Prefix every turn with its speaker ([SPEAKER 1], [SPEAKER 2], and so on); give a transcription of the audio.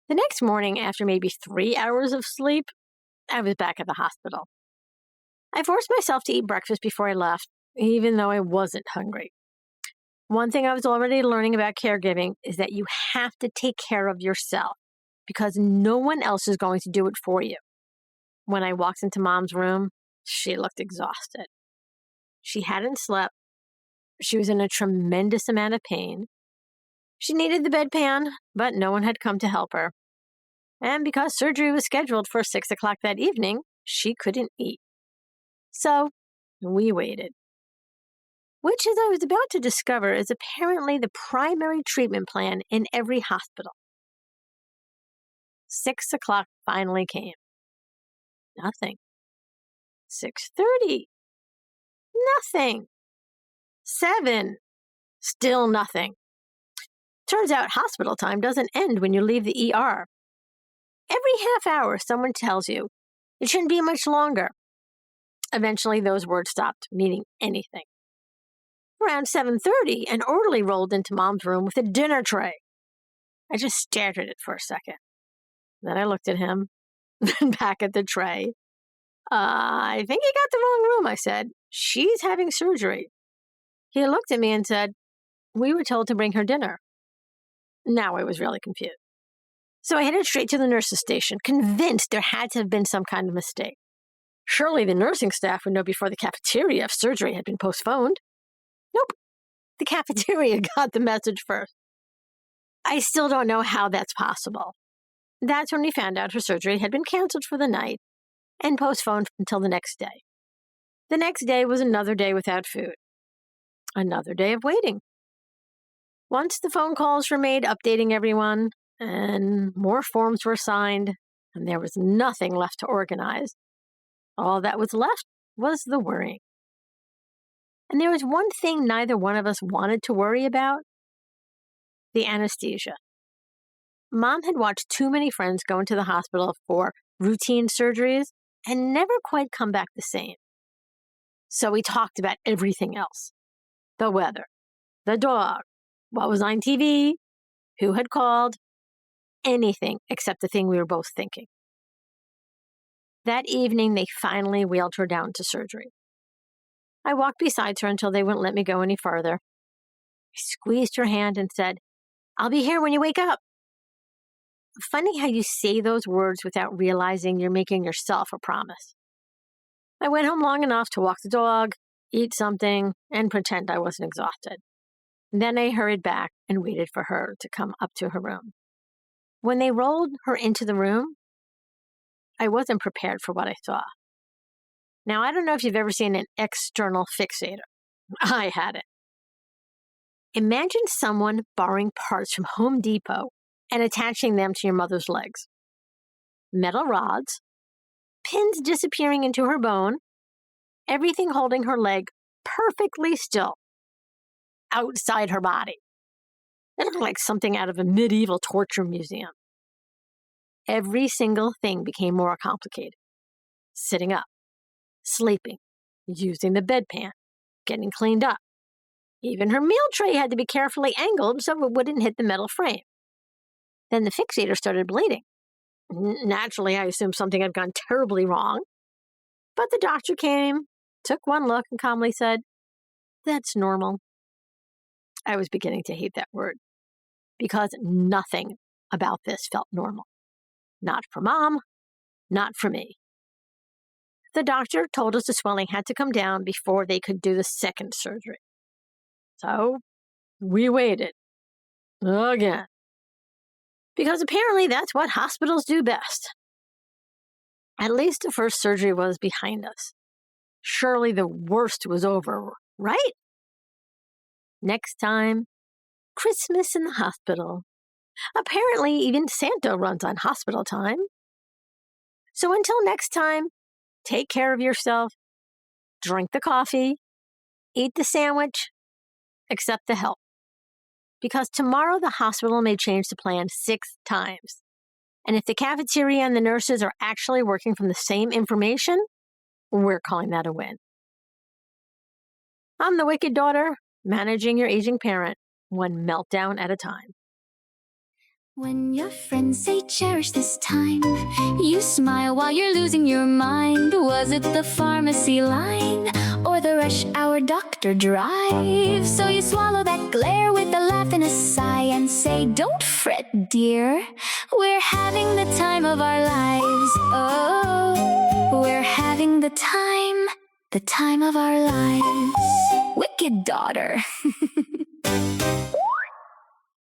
[SPEAKER 1] The next morning, after maybe 3 hours of sleep, I was back at the hospital. I forced myself to eat breakfast before I left, even though I wasn't hungry. One thing I was already learning about caregiving is that you have to take care of yourself because no one else is going to do it for you. When I walked into Mom's room, she looked exhausted. She hadn't slept. She was in a tremendous amount of pain. She needed the bedpan, but no one had come to help her. And because surgery was scheduled for 6 o'clock that evening, she couldn't eat. So we waited. Which, as I was about to discover, is apparently the primary treatment plan in every hospital. 6 o'clock finally came. Nothing. 6:30. Nothing. 7. Still nothing. Turns out hospital time doesn't end when you leave the ER. Every half hour, someone tells you it shouldn't be much longer. Eventually, those words stopped meaning anything. Around 7:30, an orderly rolled into Mom's room with a dinner tray. I just stared at it for a second. Then I looked at him, then back at the tray. I think you got the wrong room, I said. She's having surgery. He looked at me and said, we were told to bring her dinner. Now I was really confused. So I headed straight to the nurse's station, convinced there had to have been some kind of mistake. Surely the nursing staff would know before the cafeteria if surgery had been postponed. Nope. The cafeteria got the message first. I still don't know how that's possible. That's when we found out her surgery had been canceled for the night and postponed until the next day. The next day was another day without food. Another day of waiting. Once the phone calls were made updating everyone, and more forms were signed, and there was nothing left to organize, all that was left was the worrying. And there was one thing neither one of us wanted to worry about: the anesthesia. Mom had watched too many friends go into the hospital for routine surgeries and never quite come back the same. So we talked about everything else: the weather, the dog, what was on TV, who had called, anything except the thing we were both thinking. That evening, they finally wheeled her down to surgery. I walked beside her until they wouldn't let me go any farther. I squeezed her hand and said, I'll be here when you wake up. Funny how you say those words without realizing you're making yourself a promise. I went home long enough to walk the dog, eat something, and pretend I wasn't exhausted. Then I hurried back and waited for her to come up to her room. When they rolled her into the room, I wasn't prepared for what I saw. Now, I don't know if you've ever seen an external fixator. I had it. Imagine someone borrowing parts from Home Depot and attaching them to your mother's legs. Metal rods, pins disappearing into her bone, everything holding her leg perfectly still, outside her body. It looked like something out of a medieval torture museum. Every single thing became more complicated. Sitting up, sleeping, using the bedpan, getting cleaned up. Even her meal tray had to be carefully angled so it wouldn't hit the metal frame. Then the fixator started bleeding. Naturally, I assumed something had gone terribly wrong. But the doctor came, took one look, and calmly said, "That's normal." I was beginning to hate that word, because nothing about this felt normal. Not for Mom, not for me. The doctor told us the swelling had to come down before they could do the second surgery. So we waited. Again. Because apparently that's what hospitals do best. At least the first surgery was behind us. Surely the worst was over, right? Next time, Christmas in the hospital. Apparently, even Santa runs on hospital time. So until next time, take care of yourself, drink the coffee, eat the sandwich, accept the help. Because tomorrow the hospital may change the plan 6 times. And if the cafeteria and the nurses are actually working from the same information, we're calling that a win. I'm the wicked daughter, managing your aging parent, one meltdown at a time.
[SPEAKER 2] When your friends say cherish this time, you smile while you're losing your mind. Was it the pharmacy line or the rush hour doctor drive? So you swallow that glare with a laugh and a sigh and say, don't fret, dear, we're having the time of our lives. Oh, we're having the time of our lives. Wicked daughter.